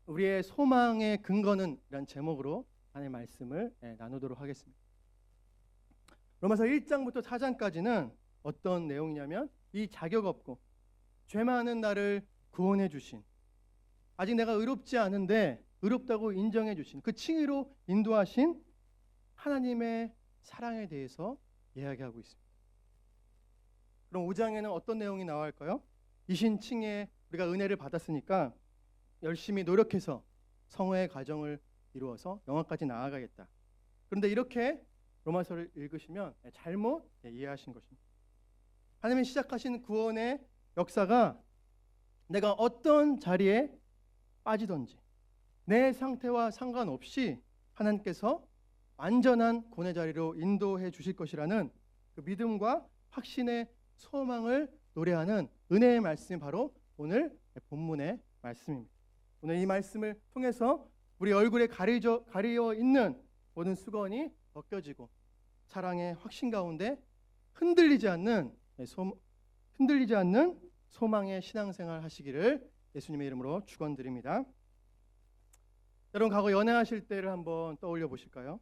우리의 소망의 근거는 이란 제목으로 하나님의 말씀을 나누도록 하겠습니다. 로마서 1장부터 4장까지는 어떤 내용이냐면 이 자격 없고 죄 많은 나를 구원해 주신, 아직 내가 의롭지 않은데 의롭다고 인정해 주신, 그 칭의로 인도하신 하나님의 사랑에 대해서 이야기하고 있습니다. 그럼 5장에는 어떤 내용이 나올까요? 이신 칭의에 우리가 은혜를 받았으니까 열심히 노력해서 성화의 과정을 이루어서 영화까지 나아가겠다. 그런데 이렇게 로마서를 읽으시면 잘못 이해하신 것입니다. 하나님이 시작하신 구원의 역사가 내가 어떤 자리에 빠지든지 내 상태와 상관없이 하나님께서 완전한 구원의 자리로 인도해 주실 것이라는 그 믿음과 확신의 소망을 노래하는 은혜의 말씀이 바로 오늘 본문의 말씀입니다. 오늘 이 말씀을 통해서 우리 얼굴에 가리어 있는 모든 수건이 벗겨지고 사랑의 확신 가운데 흔들리지 않는 소망의 신앙생활 하시기를 예수님의 이름으로 축원드립니다. 여러분, 과거 연애하실 때를 한번 떠올려 보실까요?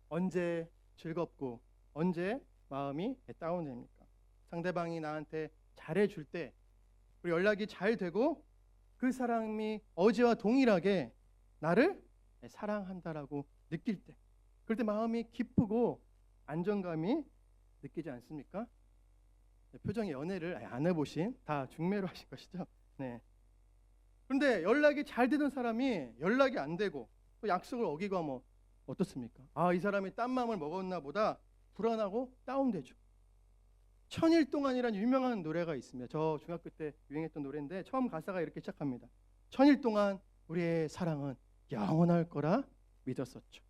언제 즐겁고 언제 마음이 다운됩니까? 상대방이 나한테 잘해줄 때, 우리 연락이 잘 되고 그 사람이 어제와 동일하게 나를 사랑한다라고 느낄 때, 그럴 때 마음이 기쁘고 안정감이 느끼지 않습니까? 표정에 연애를 안 해보신, 다 중매로 하신 것이죠. 네. 그런데 연락이 잘 되던 사람이 연락이 안 되고 또 약속을 어기고 하면 어떻습니까? 이 사람이 딴 마음을 먹었나 보다 불안하고 다운되죠. 천일 동안이란 유명한 노래가 있습니다. 저 중학교 때 유행했던 노래인데 처음 가사가 이렇게 시작합니다. 천일 동안 우리의 사랑은 영원할 거라 믿었었죠.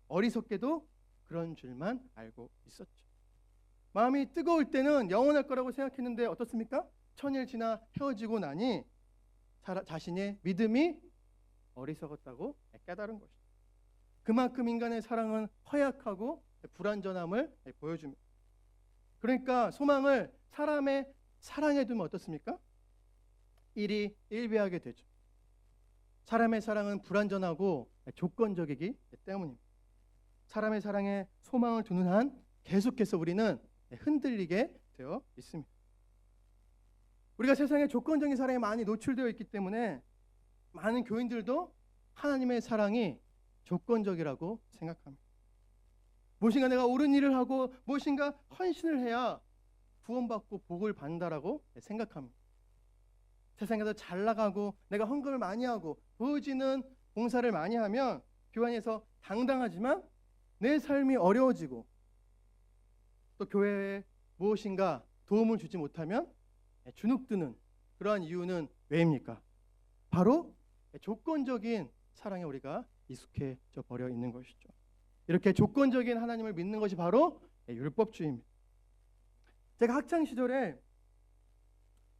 어리석게도 그런 줄만 알고 있었죠. 마음이 뜨거울 때는 영원할 거라고 생각했는데 어떻습니까? 천일 지나 헤어지고 나니 자신의 믿음이 어리석었다고 깨달은 것이죠. 그만큼 인간의 사랑은 허약하고 불완전함을 보여줍니다. 그러니까 소망을 사람의 사랑에 두면 어떻습니까? 일이 일비하게 되죠. 사람의 사랑은 불완전하고 조건적이기 때문입니다. 사람의 사랑에 소망을 두는 한 계속해서 우리는 흔들리게 되어 있습니다. 우리가 세상에 조건적인 사랑에 많이 노출되어 있기 때문에 많은 교인들도 하나님의 사랑이 조건적이라고 생각합니다. 무엇인가 내가 옳은 일을 하고 무엇인가 헌신을 해야 구원받고 복을 받는다라고 생각합니다. 세상에서 잘 나가고 내가 헌금을 많이 하고 부어지는 봉사를 많이 하면 교회 안에서 당당하지만 내 삶이 어려워지고 또 교회에 무엇인가 도움을 주지 못하면 주눅드는 그러한 이유는 왜입니까? 바로 조건적인 사랑에 우리가 익숙해져 버려 있는 것이죠. 이렇게 조건적인 하나님을 믿는 것이 바로 율법주의입니다. 제가 학창 시절에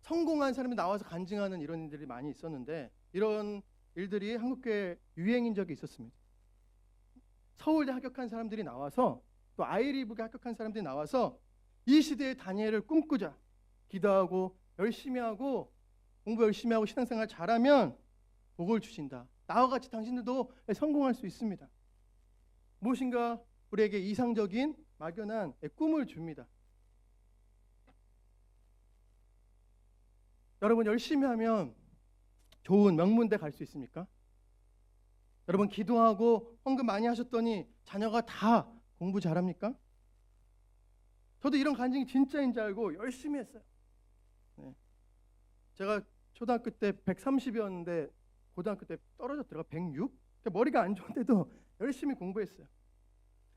성공한 사람이 나와서 간증하는 이런 일들이 많이 있었는데, 이런 일들이 한국교회에 유행인 적이 있었습니다. 서울대 합격한 사람들이 나와서, 또 아이리브에 합격한 사람들이 나와서 이 시대의 다니엘을 꿈꾸자, 기도하고 열심히 하고 공부 열심히 하고 신앙생활 잘하면 복을 주신다, 나와 같이 당신들도 성공할 수 있습니다, 무엇인가 우리에게 이상적인 막연한 꿈을 줍니다. 여러분, 열심히 하면 좋은 명문대 갈 수 있습니까? 여러분, 기도하고 헌금 많이 하셨더니 자녀가 다 공부 잘합니까? 저도 이런 간증이 진짜인 줄 알고 열심히 했어요. 네. 제가 초등학교 때 130이었는데 고등학교 때 떨어졌더라고요. 106? 머리가 안 좋은데도 열심히 공부했어요.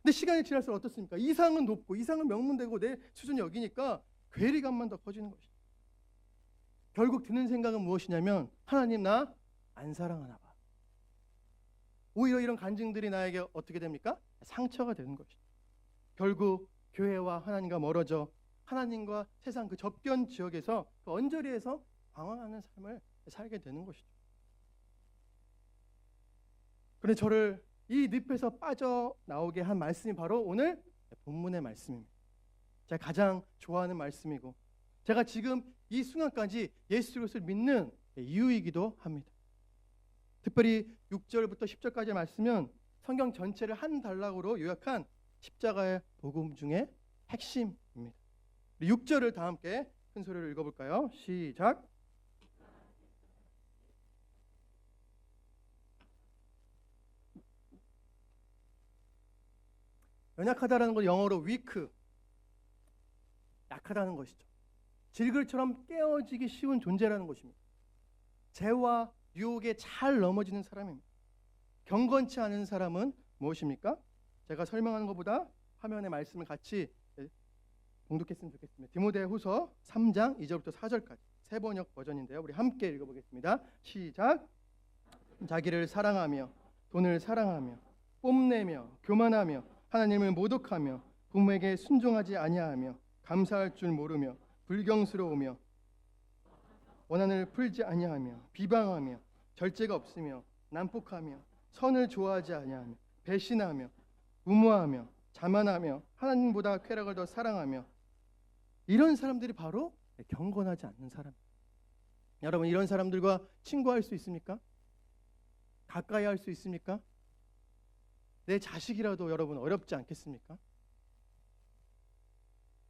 근데 시간이 지날수록 어떻습니까? 이상은 높고 이상은 명문되고 내 수준이 여기니까 괴리감만 더 커지는 것이죠. 결국 드는 생각은 무엇이냐면, 하나님 나 안 사랑하나 봐. 오히려 이런 간증들이 나에게 어떻게 됩니까? 상처가 되는 것이죠. 결국 교회와 하나님과 멀어져 하나님과 세상 그 접견 지역에서, 그 언저리에서 방황하는 삶을 살게 되는 것이죠. 그런데 저를 이 늪에서 빠져나오게 한 말씀이 바로 오늘 본문의 말씀입니다. 제가 가장 좋아하는 말씀이고 제가 지금 이 순간까지 예수 그리스도를 믿는 이유이기도 합니다. 특별히 6절부터 10절까지 말씀은 성경 전체를 한 단락으로 요약한 십자가의 복음 중에 핵심입니다. 6절을 다 함께 큰 소리로 읽어볼까요? 시작. 연약하다라는 건 영어로 weak, 약하다는 것이죠. 질글처럼 깨어지기 쉬운 존재라는 것입니다. 죄와 유혹에 잘 넘어지는 사람입니다. 경건치 않은 사람은 무엇입니까? 제가 설명하는 것보다 화면에 말씀을 같이 봉독했으면 좋겠습니다. 디모데후서 3장 2절부터 4절까지 세 번역 버전인데요. 우리 함께 읽어보겠습니다. 시작. 자기를 사랑하며 돈을 사랑하며 뽐내며 교만하며 하나님을 모독하며 부모에게 순종하지 아니하며 감사할 줄 모르며 불경스러우며 원한을 풀지 아니하며 비방하며 절제가 없으며 난폭하며 선을 좋아하지 아니하며 배신하며 무모하며 자만하며 하나님보다 쾌락을 더 사랑하며 이런 사람들이 바로 경건하지 않는 사람입니다. 여러분 이런 사람들과 친구할 수 있습니까? 가까이 할 수 있습니까? 내 자식이라도 여러분 어렵지 않겠습니까?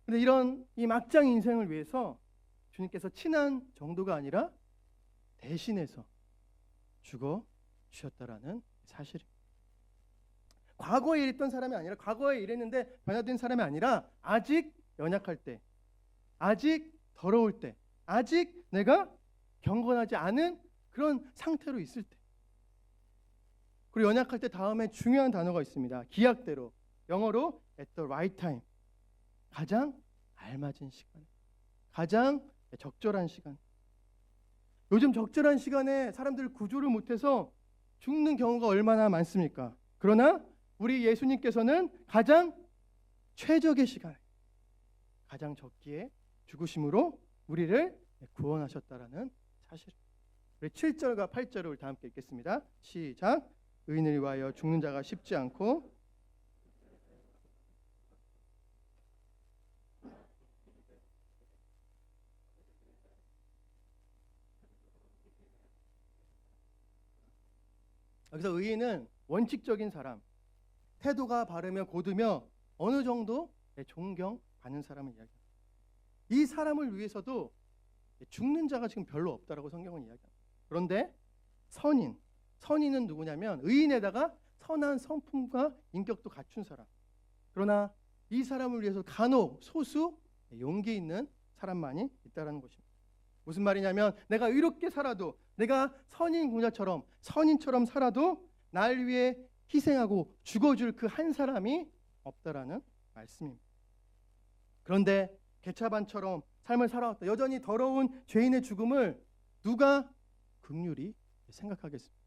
근데 이런 이 막장 인생을 위해서 주님께서 친한 정도가 아니라 대신해서 죽어 주셨다라는 사실입니다. 과거에 이랬던 사람이 아니라 과거에 이랬는데 변화된 사람이 아니라 아직 연약할 때, 아직 더러울 때, 아직 내가 경건하지 않은 그런 상태로 있을 때. 그리고 연약할 때 다음에 중요한 단어가 있습니다. 기약대로, 영어로 at the right time. 가장 알맞은 시간, 가장 적절한 시간. 요즘 적절한 시간에 사람들 구조를 못해서 죽는 경우가 얼마나 많습니까? 그러나 우리 예수님께서는 가장 최적의 시간에 가장 적기에 죽으심으로 우리를 구원하셨다라는 사실. 우리 7절과 8절을 다 함께 읽겠습니다. 시작. 의인을 위하여 죽는 자가 쉽지 않고 여기서 의인은 원칙적인 사람, 태도가 바르며 고두며 어느 정도 존경받는 사람을 이야기합니다. 이 사람을 위해서도 죽는 자가 지금 별로 없다라고 성경은 이야기합니다. 그런데 선인은 누구냐면 의인에다가 선한 성품과 인격도 갖춘 사람. 그러나 이 사람을 위해서 간혹 소수 용기 있는 사람만이 있다라는 것입니다. 무슨 말이냐면 내가 의롭게 살아도 내가 선인처럼 살아도 날 위해 희생하고 죽어줄 그 한 사람이 없다라는 말씀입니다. 그런데 개차반처럼 삶을 살아왔다. 여전히 더러운 죄인의 죽음을 누가 긍휼히 생각하겠습니까?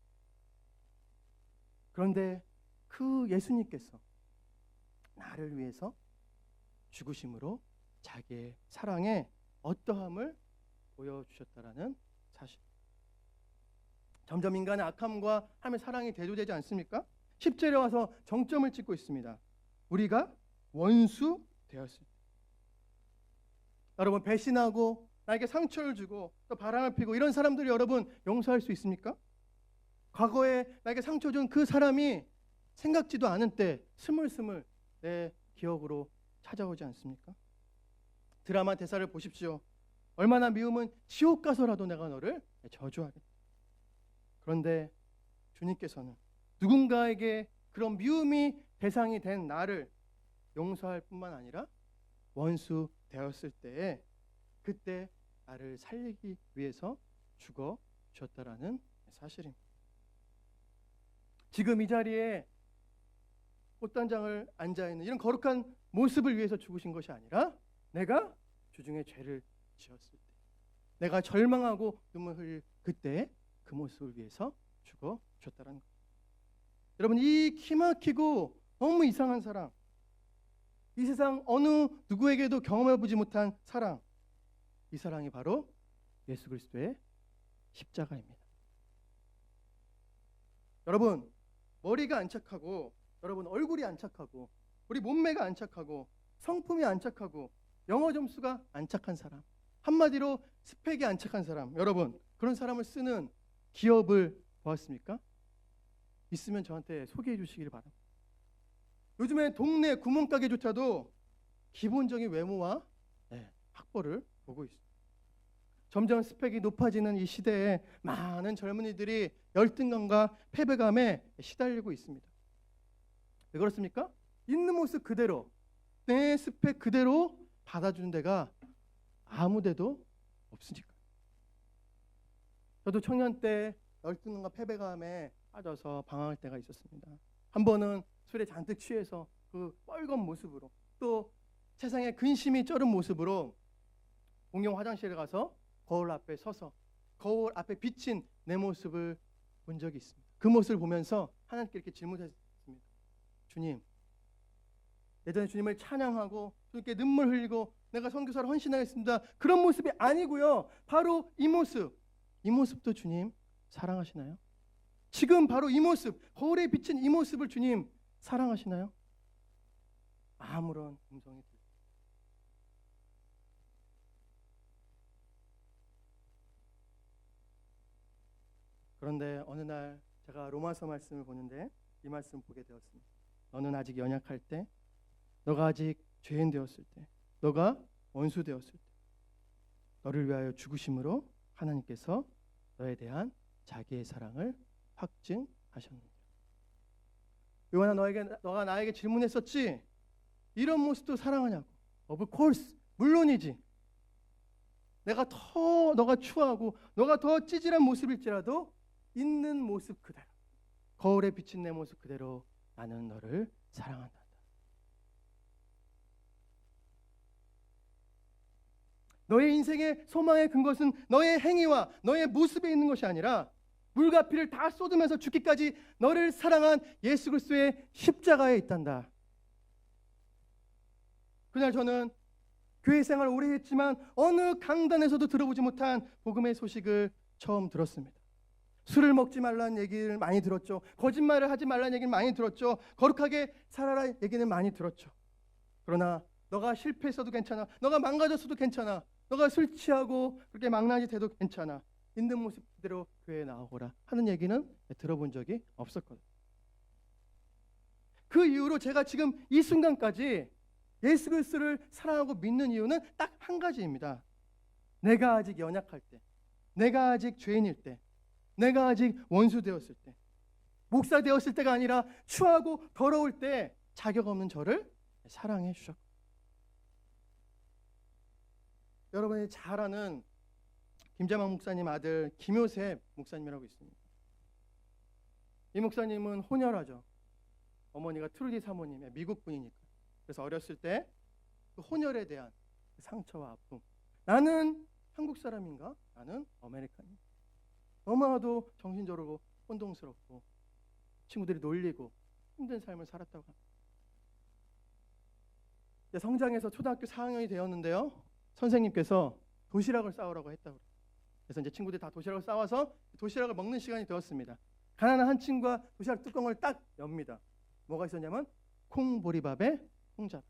그런데 그 예수님께서 나를 위해서 죽으심으로 자기의 사랑의 어떠함을 보여주셨다라는 사실. 점점 인간의 악함과 함의 사랑이 대조되지 않습니까? 10절에 와서 정점을 찍고 있습니다. 우리가 원수 되었을 때. 여러분 배신하고 나에게 상처를 주고 또 바람을 피고 이런 사람들이 여러분 용서할 수 있습니까? 과거에 나에게 상처 준 그 사람이 생각지도 않은 때 스물스물 내 기억으로 찾아오지 않습니까? 드라마 대사를 보십시오. 얼마나 미우면 지옥 가서라도 내가 너를 저주하겠다. 그런데 주님께서는 누군가에게 그런 미움이 대상이 된 나를 용서할 뿐만 아니라 원수 되었을 때에 그때 나를 살리기 위해서 죽어 주셨다라는 사실입니다. 지금 이 자리에 꽃단장을 앉아있는 이런 거룩한 모습을 위해서 죽으신 것이 아니라 내가 주중에 죄를 지었을 때, 내가 절망하고 눈물 흘릴 그때 그 모습을 위해서 죽어 주셨다는 것. 여러분 이 기막히고 너무 이상한 사랑, 이 세상 어느 누구에게도 경험해보지 못한 사랑, 이 사랑이 바로 예수 그리스도의 십자가입니다. 여러분 머리가 안 착하고, 여러분 얼굴이 안 착하고, 우리 몸매가 안 착하고, 성품이 안 착하고, 영어 점수가 안 착한 사람, 한마디로 스펙이 안 착한 사람, 여러분 그런 사람을 쓰는 기업을 보았습니까? 있으면 저한테 소개해 주시길 바랍니다. 요즘에 동네 구멍가게조차도 기본적인 외모와 학벌을 보고 있습니다. 점점 스펙이 높아지는 이 시대에 많은 젊은이들이 열등감과 패배감에 시달리고 있습니다. 왜 그렇습니까? 있는 모습 그대로, 내 스펙 그대로 받아주는 데가 아무 데도 없으니까. 저도 청년 때 열등감과 패배감에 빠져서 방황할 때가 있었습니다. 한 번은 술에 잔뜩 취해서 그 뻘건 모습으로, 또 세상에 근심이 쩔은 모습으로 공용 화장실에 가서 거울 앞에 서서 거울 앞에 비친 내 모습을 본 적이 있습니다. 그 모습을 보면서 하나님께 이렇게 질문했습니다. 주님, 예전에 주님을 찬양하고 주님께 눈물 흘리고 내가 선교사로 헌신하겠습니다. 그런 모습이 아니고요. 바로 이 모습도 주님 사랑하시나요? 지금 바로 이 모습, 거울에 비친 이 모습을 주님 사랑하시나요? 아무런 음성이 들리지. 그런데 어느 날 제가 로마서 말씀을 보는데 이 말씀 보게 되었습니다. 너는 아직 연약할 때, 너가 아직 죄인 되었을 때, 너가 원수 되었을 때, 너를 위하여 죽으심으로 하나님께서 너에 대한 자기의 사랑을 확증하셨느니라. 요한아, 너가 나에게 질문했었지? 이런 모습도 사랑하냐고. Of course, 물론이지. 너가 추하고 너가 더 찌질한 모습일지라도 있는 모습 그대로, 거울에 비친 내 모습 그대로 나는 너를 사랑한다. 너의 인생의 소망의 근것은 너의 행위와 너의 모습에 있는 것이 아니라 물과 피를 다 쏟으면서 죽기까지 너를 사랑한 예수 그리스도의 십자가에 있단다. 그날 저는 교회 생활을 오래 했지만 어느 강단에서도 들어보지 못한 복음의 소식을 처음 들었습니다. 술을 먹지 말라는 얘기를 많이 들었죠. 거짓말을 하지 말라는 얘기를 많이 들었죠. 거룩하게 살아라 얘기는 많이 들었죠. 그러나 너가 실패했어도 괜찮아, 너가 망가졌어도 괜찮아, 너가 술 취하고 그렇게 망나니 돼도 괜찮아, 있는 모습 그대로 교회에 나오거라 하는 얘기는 들어본 적이 없었거든요. 그 이후로 제가 지금 이 순간까지 예수 그리스도를 사랑하고 믿는 이유는 딱 한 가지입니다. 내가 아직 연약할 때, 내가 아직 죄인일 때, 내가 아직 원수 되었을 때, 목사 되었을 때가 아니라 추하고 더러울 때 자격 없는 저를 사랑해 주셨고, 여러분이 잘 아는 김재망 목사님 아들 김효셉 목사님이라고 있습니다. 이 목사님은 혼혈하죠. 어머니가 트루디 사모님의 미국 분이니까. 그래서 어렸을 때 그 혼혈에 대한 상처와 아픔, 나는 한국 사람인가? 나는 아메리칸인가? 너무나도 정신적으로 혼동스럽고 친구들이 놀리고 힘든 삶을 살았다고 합니다. 성장해서 초등학교 4학년이 되었는데요, 선생님께서 도시락을 싸우라고 했다고 그래요. 그래서 이제 친구들이 다 도시락을 싸와서 도시락을 먹는 시간이 되었습니다. 가난한 한 친구가 도시락 뚜껑을 딱 엽니다. 뭐가 있었냐면 콩보리밥에 홍잡.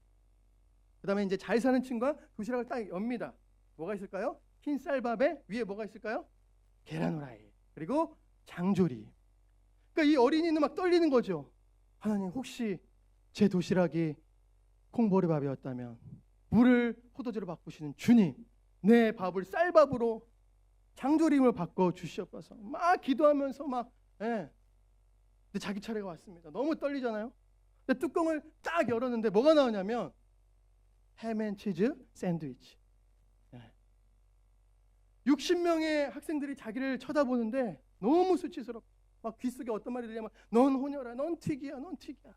그 다음에 이제 잘 사는 친구가 도시락을 딱 엽니다. 뭐가 있을까요? 흰 쌀밥에 위에 뭐가 있을까요? 계란 후라이, 그리고 장조림. 그러니까 이 어린이는 막 떨리는 거죠. 하나님, 혹시 제 도시락이 콩보리밥이었다면 물을 포도주로 바꾸시는 주님, 내 밥을 쌀밥으로 장조림을 바꿔 주시옵소서. 막 기도하면서 근데 자기 차례가 왔습니다. 너무 떨리잖아요. 근데 뚜껑을 딱 열었는데 뭐가 나오냐면 햄앤치즈 샌드위치. 60명의 학생들이 자기를 쳐다보는데 너무 수치스럽고 막 귀 속에 어떤 말이 들리냐면 넌 혼혈아, 넌 튀기야, 넌 튀기야.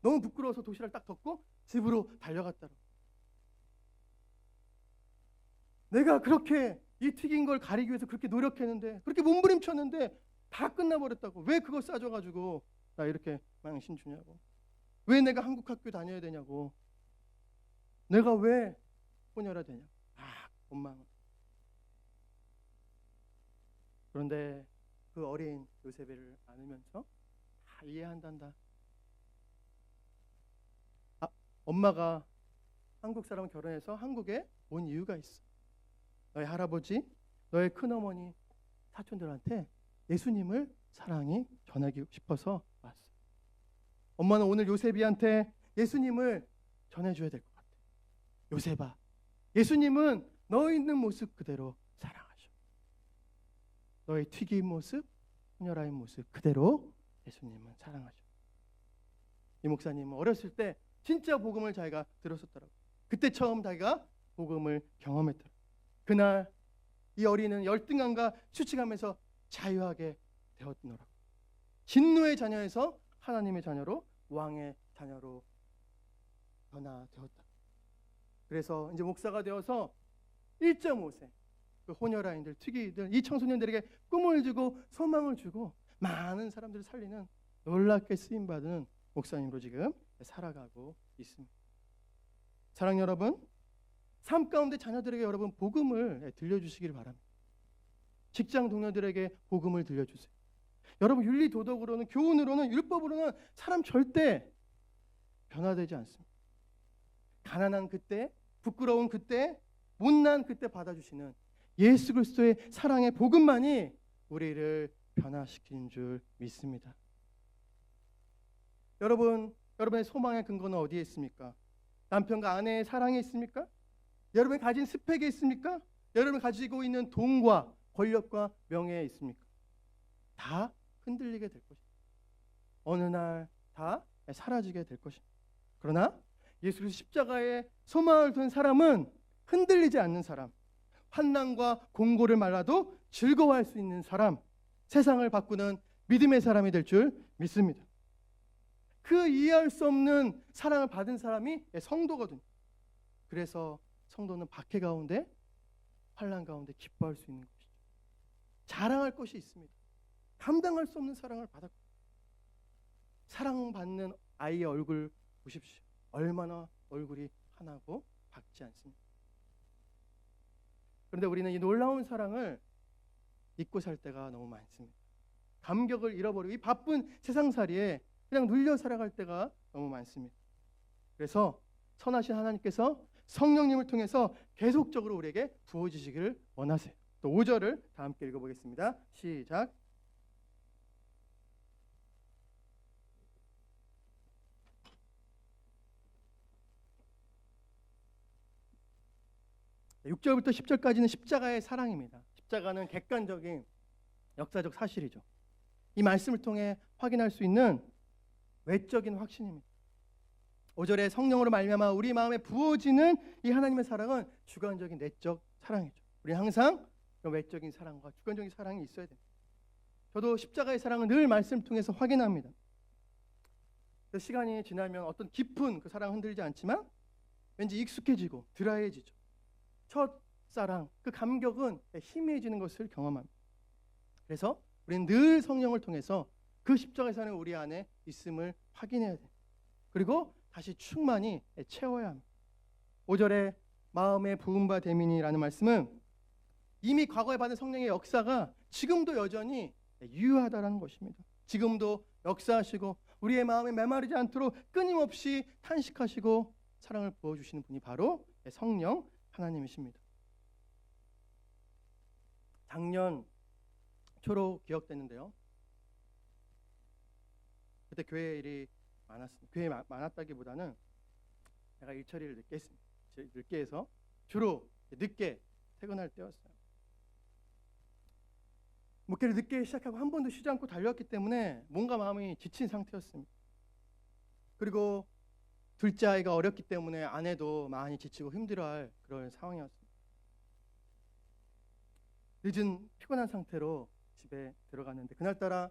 너무 부끄러워서 도시락을 딱 덮고 집으로 달려갔다고. 내가 그렇게 이 튀긴 걸 가리기 위해서 그렇게 노력했는데, 그렇게 몸부림쳤는데 다 끝나버렸다고. 왜 그거 싸줘가지고 나 이렇게 망신 주냐고. 왜 내가 한국 학교 다녀야 되냐고. 내가 왜 혼혈아 되냐고. 원망. 그런데 그 어린 요셉을 안으면서 다 이해한단다. 엄마가 한국 사람 결혼해서 한국에 온 이유가 있어. 너의 할아버지, 너의 큰어머니, 사촌들한테 예수님을 사랑이 전하기 싶어서 왔어요. 엄마는 오늘 요셉이한테 예수님을 전해줘야 될 것 같아요. 요셉아, 예수님은 너 있는 모습 그대로 사랑하셔. 너의 튀긴 모습, 혼혈아인 모습 그대로 예수님은 사랑하셔. 이 목사님은 어렸을 때 진짜 복음을 자기가 들었었더라고요. 그때 처음 자기가 복음을 경험했더라고요. 그날 이 어린이는 열등감과 수치감에서 자유하게 되었노라고. 진노의 자녀에서 하나님의 자녀로, 왕의 자녀로 변화되었다. 그래서 이제 목사가 되어서 1.5세 그 혼혈아이들, 특이들, 이 청소년들에게 꿈을 주고 소망을 주고 많은 사람들을 살리는 놀랍게 쓰임받은 목사님으로 지금 살아가고 있습니다. 사랑 여러분, 삶 가운데 자녀들에게 여러분 복음을 들려주시기를 바랍니다. 직장 동료들에게 복음을 들려주세요. 여러분 윤리 도덕으로는, 교훈으로는, 율법으로는 사람 절대 변화되지 않습니다. 가난한 그때, 부끄러운 그때, 못난 그때 받아주시는 예수 그리스도의 사랑의 복음만이 우리를 변화시키는 줄 믿습니다. 여러분, 여러분의 소망의 근거는 어디에 있습니까? 남편과 아내의 사랑에 있습니까? 여러분이 가진 스펙에 있습니까? 여러분이 가지고 있는 돈과 권력과 명예에 있습니까? 다 흔들리게 될 것입니다. 어느 날 다 사라지게 될 것입니다. 그러나 예수 그리스도 십자가에 소망을 둔 사람은 흔들리지 않는 사람, 환난과 공고를 말라도 즐거워할 수 있는 사람, 세상을 바꾸는 믿음의 사람이 될 줄 믿습니다. 그 이해할 수 없는 사랑을 받은 사람이 성도거든요. 그래서 성도는 박해 가운데, 환난 가운데 기뻐할 수 있는 것이죠. 자랑할 것이 있습니다. 감당할 수 없는 사랑을 받았고, 사랑받는 아이의 얼굴 보십시오. 얼마나 얼굴이 환하고 밝지 않습니까? 그런데 우리는 이 놀라운 사랑을 잊고 살 때가 너무 많습니다. 감격을 잃어버리고 이 바쁜 세상살이에 그냥 눌려 살아갈 때가 너무 많습니다. 그래서 선하신 하나님께서 성령님을 통해서 계속적으로 우리에게 부어주시기를 원하세요. 또 5절을 다 함께 읽어보겠습니다. 시작. 6절부터 10절까지는 십자가의 사랑입니다. 십자가는 객관적인 역사적 사실이죠. 이 말씀을 통해 확인할 수 있는 외적인 확신입니다. 5절에 성령으로 말미암아 우리 마음에 부어지는 이 하나님의 사랑은 주관적인 내적 사랑이죠. 우리 항상 외적인 사랑과 주관적인 사랑이 있어야 됩니다. 저도 십자가의 사랑을 늘 말씀을 통해서 확인합니다. 시간이 지나면 어떤 깊은 그 사랑은 흔들리지 않지만 왠지 익숙해지고 드라이해지죠. 첫 사랑, 그 감격은 희미해지는 것을 경험합니다. 그래서 우리는 늘 성령을 통해서 그 십자가의 사랑이 우리 안에 있음을 확인해야 돼요. 그리고 다시 충만히 채워야 합니다. 5절에 마음의 부음바 되미니라는 말씀은 이미 과거에 받은 성령의 역사가 지금도 여전히 유효하다는 것입니다. 지금도 역사하시고 우리의 마음에 메마르지 않도록 끊임없이 탄식하시고 사랑을 부어주시는 분이 바로 성령 하나님이십니다. 작년 초로 기억되는데요. 그때 교회 일이 많았습니다. 교회 많았다기보다는 제가 일 처리를 늦게 했습니다. 늦게 해서 주로 늦게 퇴근할 때였어요. 목회를 늦게 시작하고 한 번도 쉬지 않고 달려왔기 때문에 뭔가 마음이 지친 상태였습니다. 그리고 둘째 아이가 어렸기 때문에 아내도 많이 지치고 힘들어할 그런 상황이었습니다. 늦은 피곤한 상태로 집에 들어갔는데 그날따라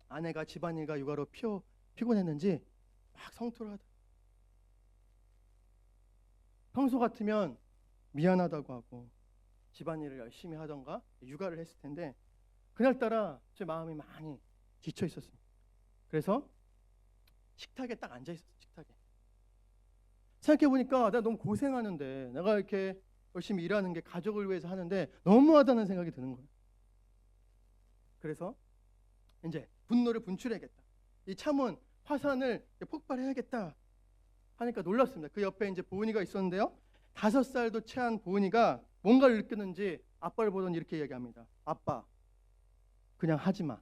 아내가 집안일과 육아로 피곤했는지 막 성토를 하더라고요. 평소 같으면 미안하다고 하고 집안일을 열심히 하던가 육아를 했을 텐데 그날따라 제 마음이 많이 지쳐 있었습니다. 그래서 식탁에 딱 앉아 있었어요. 식탁에. 생각해보니까 내가 너무 고생하는데 내가 이렇게 열심히 일하는 게 가족을 위해서 하는데 너무하다는 생각이 드는 거예요. 그래서 이제 분노를 분출해야겠다. 이 참은 화산을 폭발해야겠다 하니까 놀랐습니다. 그 옆에 이제 보은이가 있었는데요. 5살도 채한 보은이가 뭔가를 느꼈는지 아빠를 보더니 이렇게 얘기합니다. 아빠, 그냥 하지 마.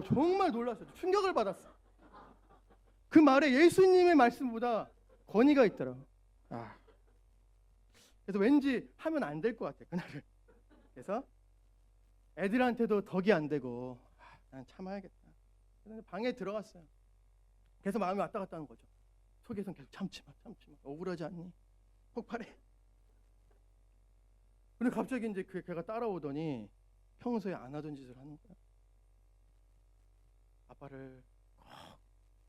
정말 놀랐어요. 충격을 받았어요. 그 말에 예수님의 말씀보다 권위가 있더라고요. 그래서 왠지 하면 안 될 것 같아요, 그날을. 그래서 애들한테도 덕이 안 되고 난 참아야겠다. 그래서 방에 들어갔어요. 그래서 마음이 왔다 갔다 하는 거죠. 속에서는 계속 참지 마. 억울하지 않니? 폭발해. 근데 갑자기 이제 그 걔가 따라오더니 평소에 안 하던 짓을 하는 거야. 아빠를 꼭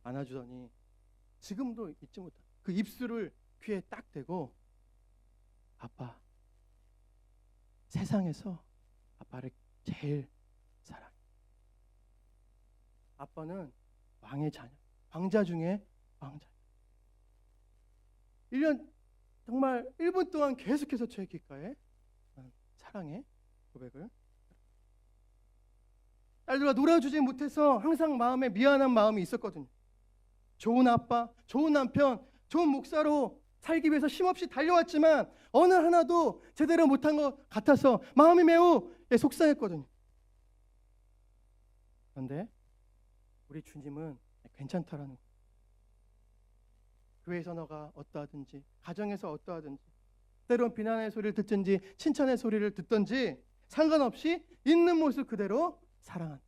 안아주더니 지금도 잊지 못한 그 입술을 귀에 딱 대고, 아빠, 세상에서 아빠를 제일 사랑해. 아빠는 왕의 자녀, 왕자 중에 왕자. 1년 정말 1분 동안 계속해서 제 귓가에 사랑의 고백을. 딸들과 놀아주지 못해서 항상 마음에 미안한 마음이 있었거든요. 좋은 아빠, 좋은 남편, 좋은 목사로 살기 위해서 쉼없이 달려왔지만 어느 하나도 제대로 못한 것 같아서 마음이 매우 속상했거든요. 그런데 우리 주님은 괜찮다라는 거예요. 교회에서 너가 어떠하든지, 가정에서 어떠하든지, 때론 비난의 소리를 듣든지 칭찬의 소리를 듣든지 상관없이 있는 모습 그대로 사랑한다.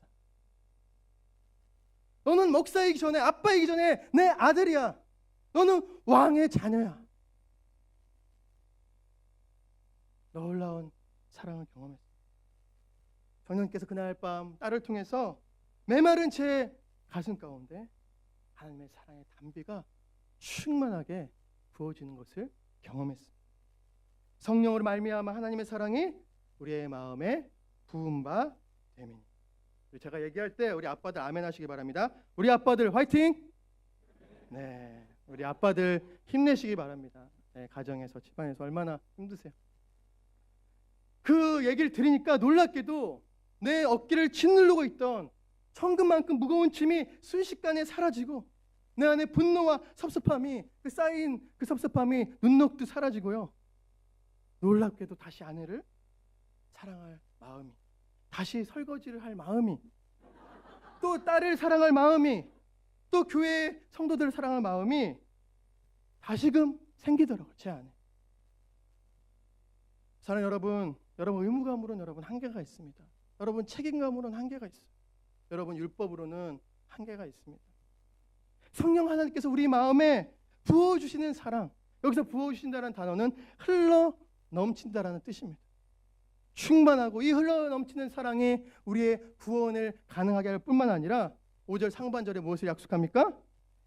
너는 목사이기 전에, 아빠이기 전에 내 아들이야. 너는 왕의 자녀야. 놀라운 사랑을 경험했어요. 성령께서 그날 밤 딸을 통해서 메마른 제 가슴 가운데 하나님의 사랑의 담비가 충만하게 부어지는 것을 경험했습니다. 성령으로 말미암아 하나님의 사랑이 우리의 마음에 부은 바 됨이니. 제가 얘기할 때 우리 아빠들 아멘 하시기 바랍니다. 우리 아빠들 화이팅! 네, 우리 아빠들 힘내시기 바랍니다. 네, 가정에서 집안에서 얼마나 힘드세요. 그 얘기를 들으니까 놀랍게도 내 어깨를 짓누르고 있던 천근만큼 무거운 짐이 순식간에 사라지고 내 안에 분노와 섭섭함이, 그 쌓인 그 섭섭함이 눈 녹듯 사라지고요. 놀랍게도 다시 아내를 사랑할 마음이, 다시 설거지를 할 마음이, 또 딸을 사랑할 마음이, 또 교회 성도들을 사랑할 마음이 다시금 생기더라고요, 제 안에. 사랑하는 여러분, 여러분 의무감으로는 여러분 한계가 있습니다. 여러분 책임감으로는 한계가 있어요. 여러분 율법으로는 한계가 있습니다. 성령 하나님께서 우리 마음에 부어주시는 사랑, 여기서 부어주신다는 단어는 흘러 넘친다라는 뜻입니다. 충만하고 이 흘러 넘치는 사랑이 우리의 구원을 가능하게 할 뿐만 아니라 5절 상반절에 무엇을 약속합니까?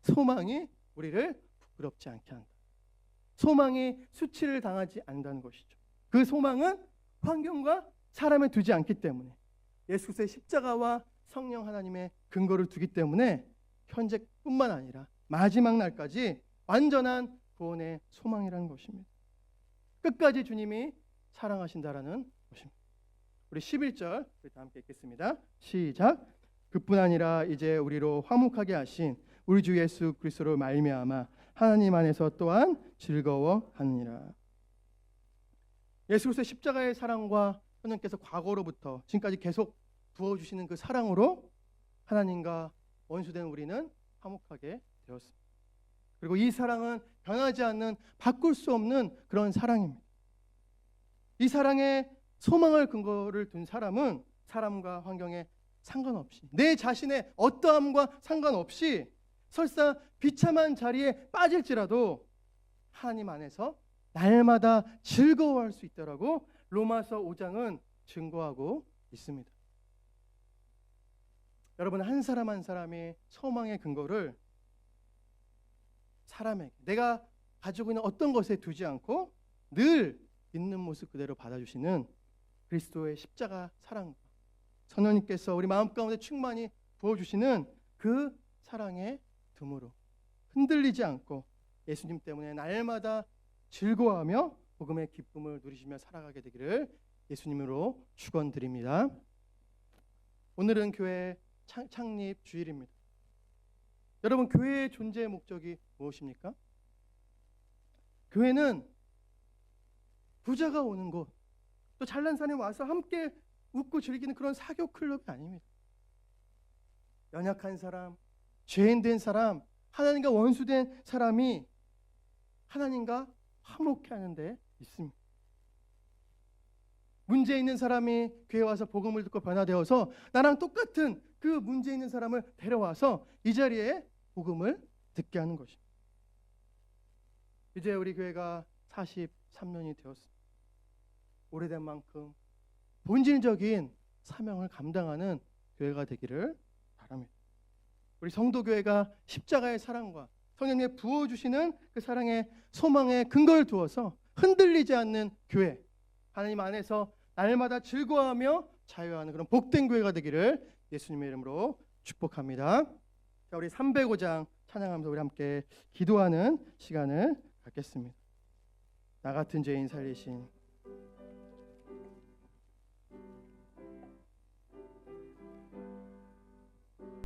소망이 우리를 부끄럽지 않게 한다. 소망이 수치를 당하지 않는다는 것이죠. 그 소망은 환경과 사람을 두지 않기 때문에, 예수 그리스도의 십자가와 성령 하나님의 근거를 두기 때문에 현재뿐만 아니라 마지막 날까지 완전한 구원의 소망이라는 것입니다. 끝까지 주님이 사랑하신다라는 것입니다. 우리 11절 우리 다 함께 읽겠습니다. 시작. 그뿐 아니라 이제 우리로 화목하게 하신 우리 주 예수 그리스도로 말미암아 하나님 안에서 또한 즐거워하느니라. 예수 그리스도의 십자가의 사랑과 하나님께서 과거로부터 지금까지 계속 부어주시는 그 사랑으로 하나님과 원수된 우리는 화목하게 되었습니다. 그리고 이 사랑은 변하지 않는, 바꿀 수 없는 그런 사랑입니다. 이 사랑에 소망을 근거를 둔 사람은 사람과 환경에 상관없이, 내 자신의 어떠함과 상관없이 설사 비참한 자리에 빠질지라도 하나님 안에서 날마다 즐거워할 수 있다라고 로마서 5장은 증거하고 있습니다. 여러분, 한 사람 한 사람이 소망의 근거를 사람에게, 내가 가지고 있는 어떤 것에 두지 않고 늘 있는 모습 그대로 받아주시는 그리스도의 십자가 사랑과 성령님께서 우리 마음 가운데 충만히 부어주시는 그 사랑의 듬으로 흔들리지 않고 예수님 때문에 날마다 즐거워하며 복음의 기쁨을 누리시며 살아가게 되기를 예수님으로 축원드립니다. 오늘은 교회 창립 주일입니다. 여러분, 교회의 존재의 목적이 무엇입니까? 교회는 부자가 오는 곳, 또 잘난 사람이 와서 함께 웃고 즐기는 그런 사교 클럽이 아닙니다. 연약한 사람, 죄인된 사람, 하나님과 원수된 사람이 하나님과 화목해하는 데 있습니다. 문제 있는 사람이 교회 와서 복음을 듣고 변화되어서 나랑 똑같은 그 문제 있는 사람을 데려와서 이 자리에 복음을 듣게 하는 것입니다. 이제 우리 교회가 43년이 되었습니다. 오래된 만큼 본질적인 사명을 감당하는 교회가 되기를 바랍니다. 우리 성도교회가 십자가의 사랑과 성령의 부어주시는 그 사랑의 소망의 근거를 두어서 흔들리지 않는 교회, 하나님 안에서 날마다 즐거워하며 자유하는 그런 복된 교회가 되기를 예수님의 이름으로 축복합니다. 자, 우리 305장 찬양하면서 우리 함께 기도하는 시간을 갖겠습니다. 나 같은 죄인 살리신